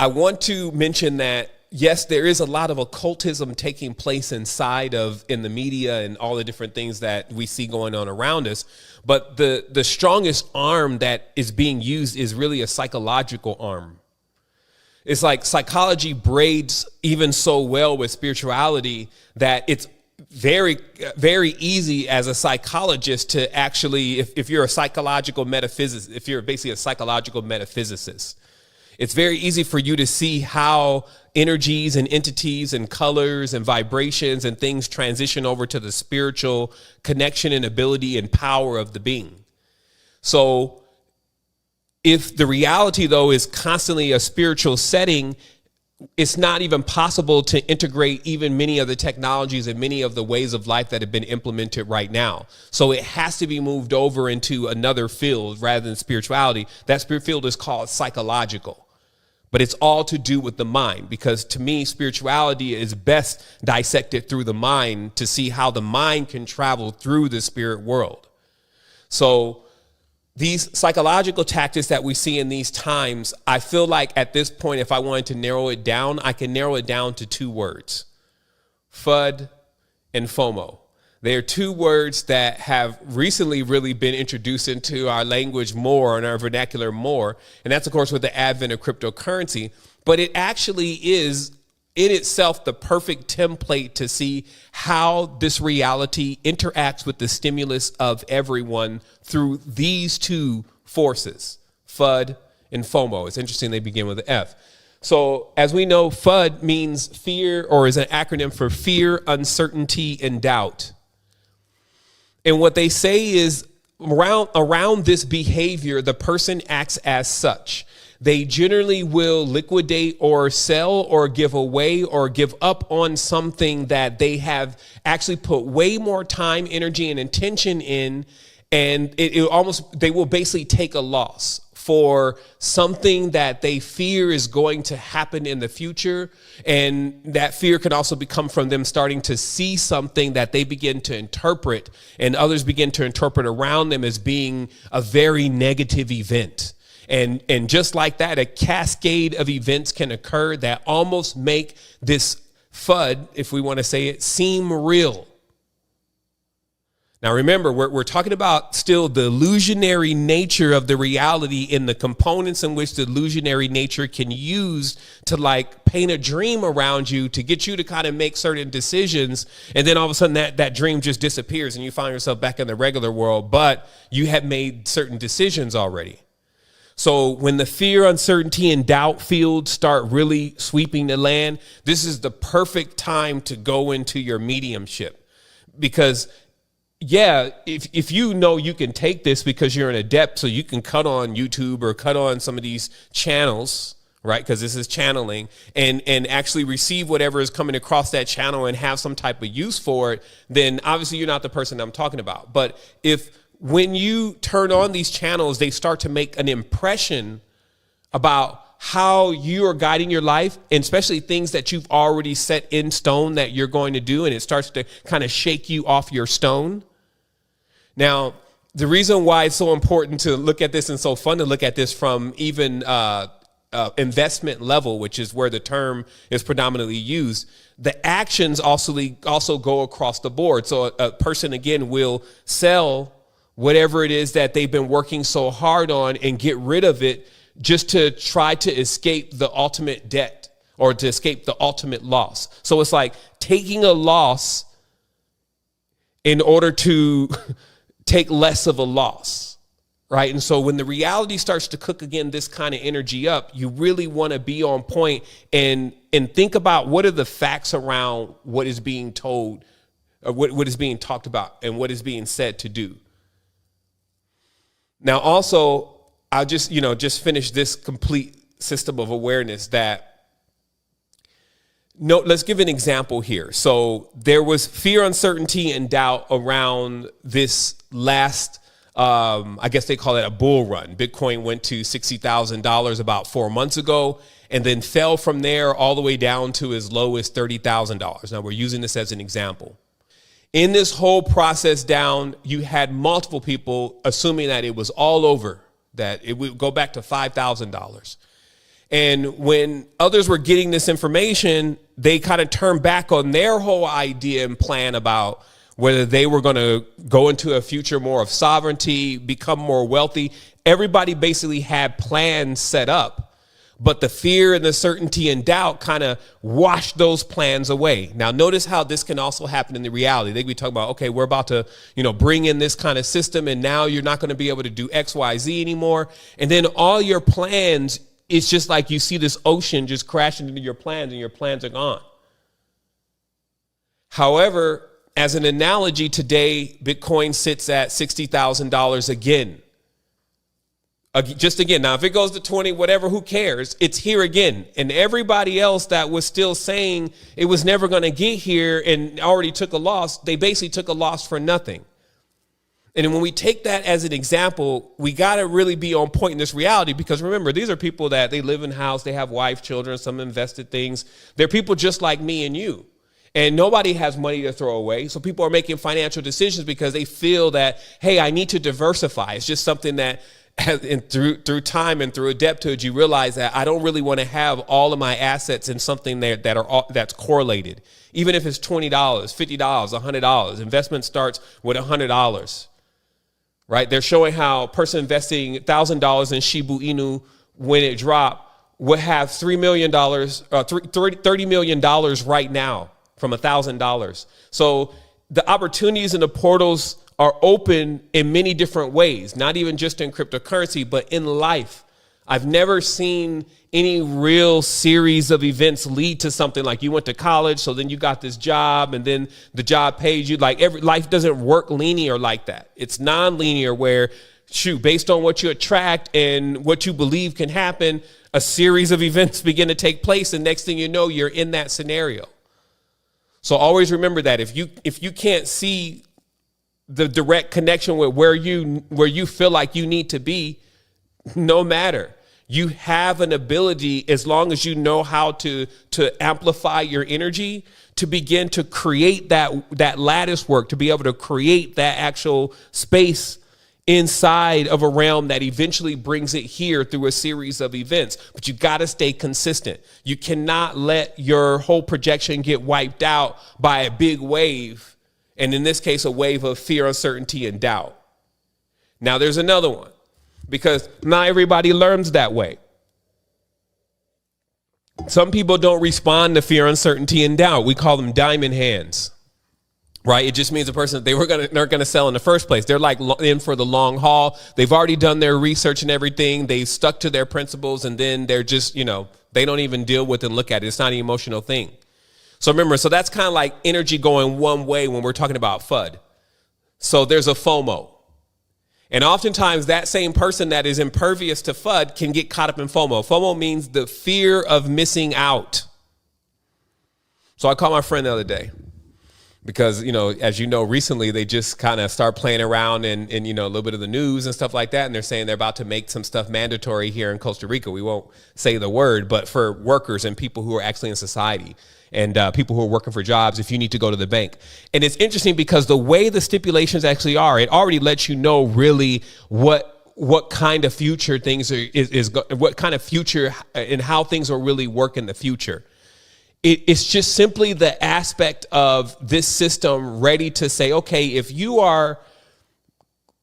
I want to mention that, yes, there is a lot of occultism taking place in the media and all the different things that we see going on around us. But the strongest arm that is being used is really a psychological arm. It's like psychology braids even so well with spirituality that it's very, very easy as a psychologist to actually, if you're a psychological metaphysicist, if you're basically a psychological metaphysicist, it's very easy for you to see how energies and entities and colors and vibrations and things transition over to the spiritual connection and ability and power of the being. So if the reality, though, is constantly a spiritual setting, it's not even possible to integrate even many of the technologies and many of the ways of life that have been implemented right now. So it has to be moved over into another field rather than spirituality. That spirit field is called psychological, but it's all to do with the mind, because to me, spirituality is best dissected through the mind to see how the mind can travel through the spirit world. So these psychological tactics that we see in these times, I feel like at this point, if I wanted to narrow it down, I can narrow it down to 2 words: FUD and FOMO. They are 2 words that have recently really been introduced into our language more and our vernacular more. And that's, of course, with the advent of cryptocurrency. But it actually is in itself the perfect template to see how this reality interacts with the stimulus of everyone through these 2 forces, FUD and FOMO. It's interesting they begin with an F. So as we know, FUD means fear, or is an acronym for fear, uncertainty, and doubt. And what they say is around this behavior, the person acts as such. They generally will liquidate or sell or give away or give up on something that they have actually put way more time, energy, and intention in. And they will basically take a loss for something that they fear is going to happen in the future. And that fear can also come from them starting to see something that they begin to interpret, and others begin to interpret around them as being a very negative event. And just like that, a cascade of events can occur that almost make this FUD, if we want to say it, seem real. Now, remember, we're talking about still the illusionary nature of the reality and the components in which the illusionary nature can use to like paint a dream around you to get you to kind of make certain decisions. And then all of a sudden that dream just disappears and you find yourself back in the regular world, but you have made certain decisions already. So when the fear, uncertainty, and doubt fields start really sweeping the land, this is the perfect time to go into your mediumship. Because, yeah, if you know you can take this because you're an adept, so you can cut on YouTube or cut on some of these channels, right? Because this is channeling, and actually receive whatever is coming across that channel and have some type of use for it, then obviously you're not the person I'm talking about. But when you turn on these channels, they start to make an impression about how you are guiding your life, and especially things that you've already set in stone that you're going to do, and it starts to kind of shake you off your stone. Now, the reason why it's so important to look at this and so fun to look at this from even investment level, which is where the term is predominantly used, the actions also go across the board. So a person, again, will sell whatever it is that they've been working so hard on and get rid of it just to try to escape the ultimate debt or to escape the ultimate loss. So it's like taking a loss in order to take less of a loss, right? And so when the reality starts to cook again this kind of energy up, you really want to be on point and think about what are the facts around what is being told, or what is being talked about and what is being said to do. Now, also, I'll just finish this complete system of awareness that, let's give an example here. So there was fear, uncertainty, and doubt around this last, I guess they call it a bull run. Bitcoin went to $60,000 about 4 months ago and then fell from there all the way down to as low as $30,000. Now, we're using this as an example. In this whole process down, you had multiple people assuming that it was all over, that it would go back to $5,000. And when others were getting this information, they kind of turned back on their whole idea and plan about whether they were going to go into a future more of sovereignty, become more wealthy. Everybody basically had plans set up, but the fear and the certainty and doubt kind of washed those plans away. Now, notice how this can also happen in the reality. They be talking about, okay, we're about to, bring in this kind of system, and now you're not going to be able to do X, Y, Z anymore. And then all your plans, it's just like you see this ocean just crashing into your plans, and your plans are gone. However, as an analogy, today, Bitcoin sits at $60,000 again. Just again, now if it goes to 20, whatever, who cares? It's here again. And everybody else that was still saying it was never going to get here and already took a loss, they basically took a loss for nothing. And when we take that as an example, we got to really be on point in this reality, because remember, these are people that they live in a house, they have wife, children, some invested things. They're people just like me and you. And nobody has money to throw away. So people are making financial decisions because they feel that, hey, I need to diversify. It's just something that through time and through adepthood, you realize that I don't really want to have all of my assets in something that's correlated. Even if it's $20, $50, $100, investment starts with $100, right? They're showing how a person investing $1,000 in Shiba Inu, when it dropped, would have $3 million, $30 million right now from $1,000. So the opportunities and the portals are open in many different ways, not even just in cryptocurrency, but in life. I've never seen any real series of events lead to something like you went to college, so then you got this job, and then the job pays you. Like life doesn't work linear like that. It's non-linear where, based on what you attract and what you believe can happen, a series of events begin to take place, and next thing you know, you're in that scenario. So always remember that if you can't see the direct connection with where you feel like you need to be, no matter. You have an ability, as long as you know how to amplify your energy, to begin to create that lattice work, to be able to create that actual space inside of a realm that eventually brings it here through a series of events. But you got to stay consistent. You cannot let your whole projection get wiped out by a big wave. And in this case, a wave of fear, uncertainty, and doubt. Now there's another one, because not everybody learns that way. Some people don't respond to fear, uncertainty, and doubt. We call them diamond hands. Right? It just means a person that they're going to sell in the first place. They're like in for the long haul. They've already done their research and everything. They've stuck to their principles, and then they're just, they don't even deal with and look at it. It's not an emotional thing. So remember, that's kind of like energy going one way when we're talking about FUD. So there's a FOMO. And oftentimes that same person that is impervious to FUD can get caught up in FOMO. FOMO means the fear of missing out. So I called my friend the other day, because, as you know, recently they just kind of start playing around in a little bit of the news and stuff like that. And they're saying they're about to make some stuff mandatory here in Costa Rica. We won't say the word, but for workers and people who are actually in society and people who are working for jobs, if you need to go to the bank. And it's interesting because the way the stipulations actually are, it already lets you know really what kind of future things what kind of future and how things will really work in the future. It's just simply the aspect of this system ready to say, okay, if you are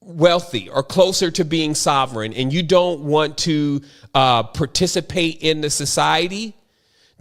wealthy or closer to being sovereign and you don't want to participate in the society,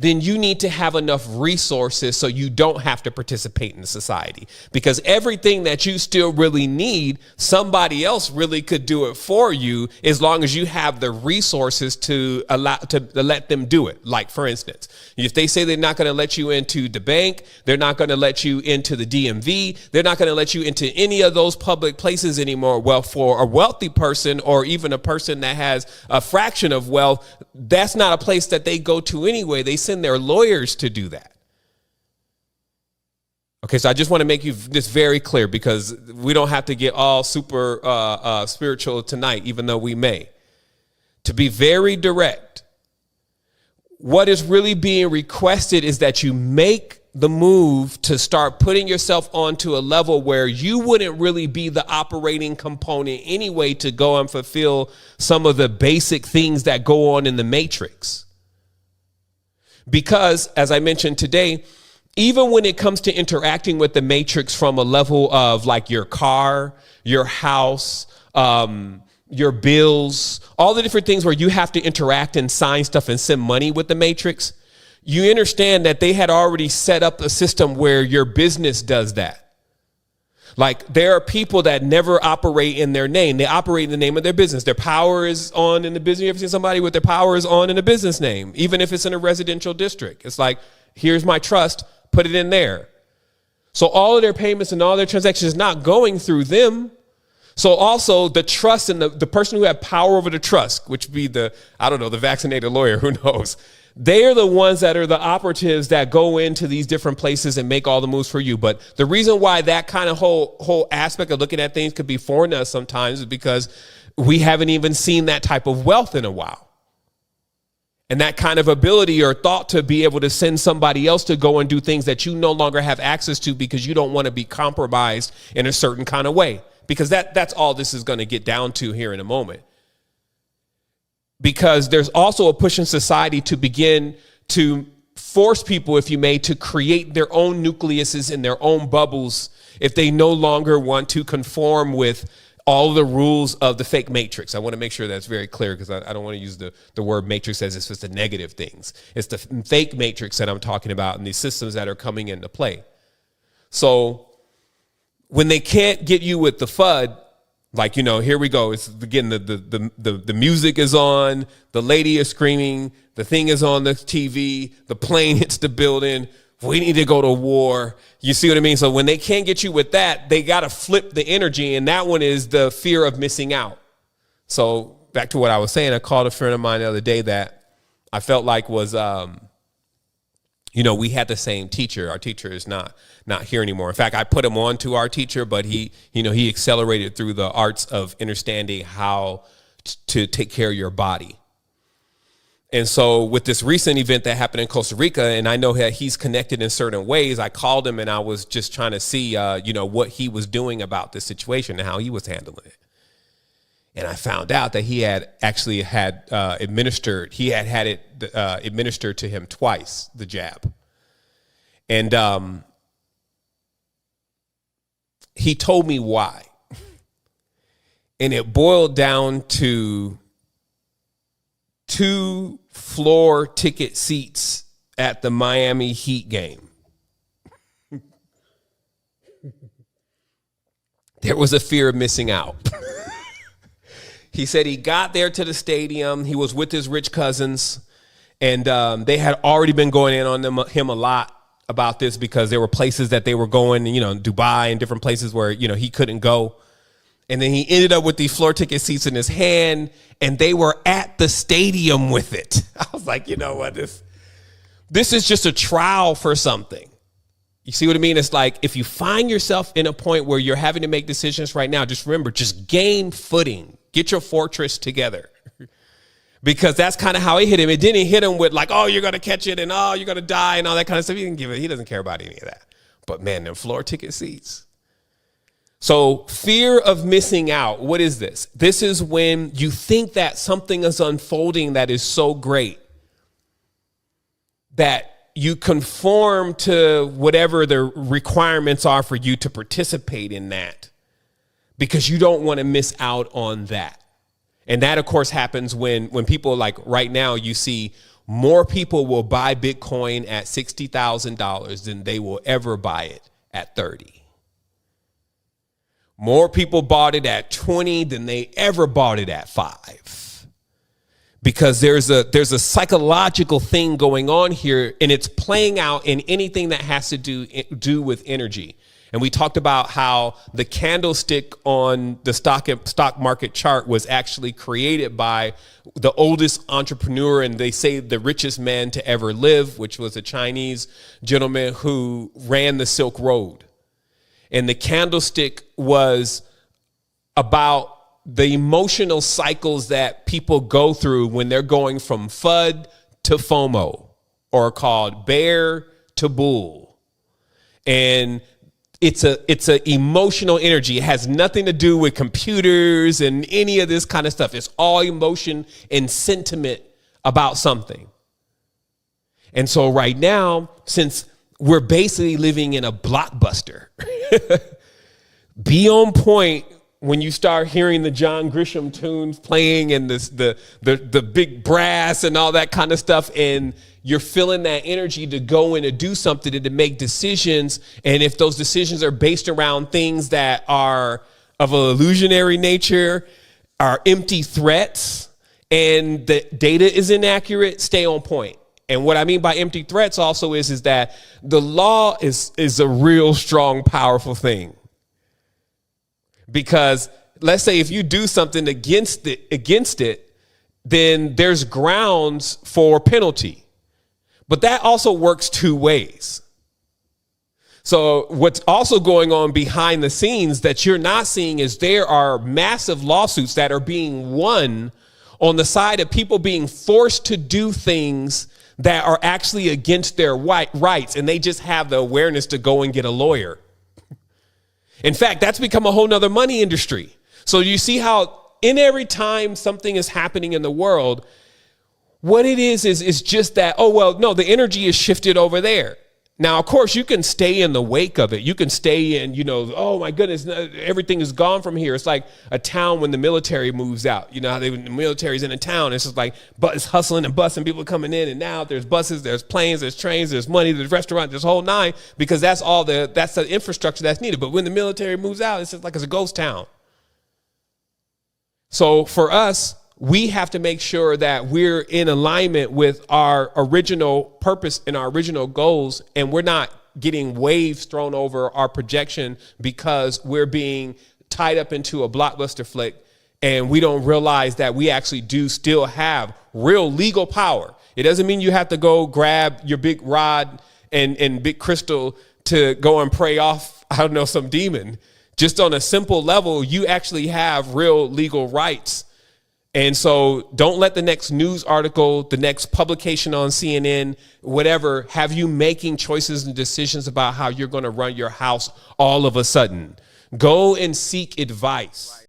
then you need to have enough resources so you don't have to participate in the society. Because everything that you still really need, somebody else really could do it for you, as long as you have the resources to let them do it. Like, for instance, if they say they're not going to let you into the bank, they're not going to let you into the DMV, they're not going to let you into any of those public places anymore. Well, for a wealthy person, or even a person that has a fraction of wealth, that's not a place that they go to anyway. They send their lawyers to do that. Okay, so I just want to make this very clear, because we don't have to get all super spiritual tonight, even though we may. To be very direct, what is really being requested is that you make the move to start putting yourself onto a level where you wouldn't really be the operating component anyway to go and fulfill some of the basic things that go on in the matrix. Because, as I mentioned today, even when it comes to interacting with the matrix from a level of like your car, your house, your bills, all the different things where you have to interact and sign stuff and send money with the matrix, you understand that they had already set up a system where your business does that. Like, there are people that never operate in their name. They operate in the name of their business. Their power is on in the business. You ever seen somebody with their power is on in a business name, even if it's in a residential district? It's like, here's my trust, put it in there. So all of their payments and all their transactions is not going through them. So also the trust and the person who had power over the trust, which would be the vaccinated lawyer, who knows? They are the ones that are the operatives that go into these different places and make all the moves for you. But the reason why that kind of whole aspect of looking at things could be foreign to us sometimes is because we haven't even seen that type of wealth in a while. And that kind of ability or thought to be able to send somebody else to go and do things that you no longer have access to because you don't want to be compromised in a certain kind of way. Because that's all this is going to get down to here in a moment. Because there's also a push in society to begin to force people, if you may, to create their own nucleuses in their own bubbles if they no longer want to conform with all the rules of the fake matrix. I want to make sure that's very clear, because I don't want to use the word matrix as it's just the negative things. It's the fake matrix that I'm talking about and these systems that are coming into play. So when they can't get you with the FUD, like, here we go. It's again, the music is on, the lady is screaming, the thing is on the TV, the plane hits the building, we need to go to war. You see what I mean? So when they can't get you with that, they got to flip the energy. And that one is the fear of missing out. So back to what I was saying, I called a friend of mine the other day that I felt like was, we had the same teacher. Our teacher is not here anymore. In fact, I put him on to our teacher, but he accelerated through the arts of understanding how to take care of your body. And so with this recent event that happened in Costa Rica, and I know that he's connected in certain ways, I called him and I was just trying to see, what he was doing about this situation and how he was handling it. And I found out that he had actually had it administered to him twice, the jab. And he told me why. And it boiled down to 2 floor ticket seats at the Miami Heat game. There was a fear of missing out. He said he got there to the stadium. He was with his rich cousins, and they had already been going in on him a lot about this because there were places that they were going, Dubai and different places where, he couldn't go. And then he ended up with these floor ticket seats in his hand, and they were at the stadium with it. I was like, you know what? This is just a trial for something. You see what I mean? It's like, if you find yourself in a point where you're having to make decisions right now, just remember, just gain footing. Get your fortress together. Because that's kind of how it hit him. It didn't hit him with like, oh, you're going to catch it and oh, you're going to die and all that kind of stuff. He doesn't care about any of that. But man, them floor ticket seats. So fear of missing out. What is this? This is when you think that something is unfolding that is so great that you conform to whatever the requirements are for you to participate in that because you don't want to miss out on that. And that, of course, happens when people, like right now, you see more people will buy Bitcoin at $60,000 than they will ever buy it at 30. More people bought it at 20 than they ever bought it at 5. Because there's a psychological thing going on here, and it's playing out in anything that has to do with energy. And we talked about how the candlestick on the stock market chart was actually created by the oldest entrepreneur, and they say the richest man to ever live, which was a Chinese gentleman who ran the Silk Road. And the candlestick was about the emotional cycles that people go through when they're going from FUD to FOMO, or called bear to bull. And it's a emotional energy. It has nothing to do with computers and any of this kind of stuff. It's all emotion and sentiment about something. And so right now, since we're basically living in a blockbuster, be on point when you start hearing the John Grisham tunes playing and the big brass and all that kind of stuff, and you're feeling that energy to go in and do something and to make decisions. And if those decisions are based around things that are of an illusionary nature, are empty threats, and the data is inaccurate, stay on point. And what I mean by empty threats also is that the law is a real strong, powerful thing. Because let's say if you do something against it, then there's grounds for penalty. But that also works two ways. So what's also going on behind the scenes that you're not seeing is there are massive lawsuits that are being won on the side of people being forced to do things that are actually against their rights, and they just have the awareness to go and get a lawyer. In fact, that's become a whole nother money industry. So you see how in every time something is happening in the world, what it is just that, oh, well, no, the energy is shifted over there. Now, of course, you can stay in the wake of it. You can stay in, oh, my goodness, everything is gone from here. It's like a town when the military moves out. You know how when the military's in a town, it's just like it's hustling and busting, people coming in and out. There's buses, there's planes, there's trains, there's money, there's restaurants, there's whole nine, because that's the infrastructure that's needed. But when the military moves out, it's just like it's a ghost town. So for us, we have to make sure that we're in alignment with our original purpose and our original goals, and we're not getting waves thrown over our projection because we're being tied up into a blockbuster flick, and we don't realize that we actually do still have real legal power. It doesn't mean you have to go grab your big rod and big crystal to go and pray off, some demon. Just on a simple level, you actually have real legal rights. And so don't let the next news article, the next publication on CNN, whatever, have you making choices and decisions about how you're going to run your house all of a sudden. Go and seek advice.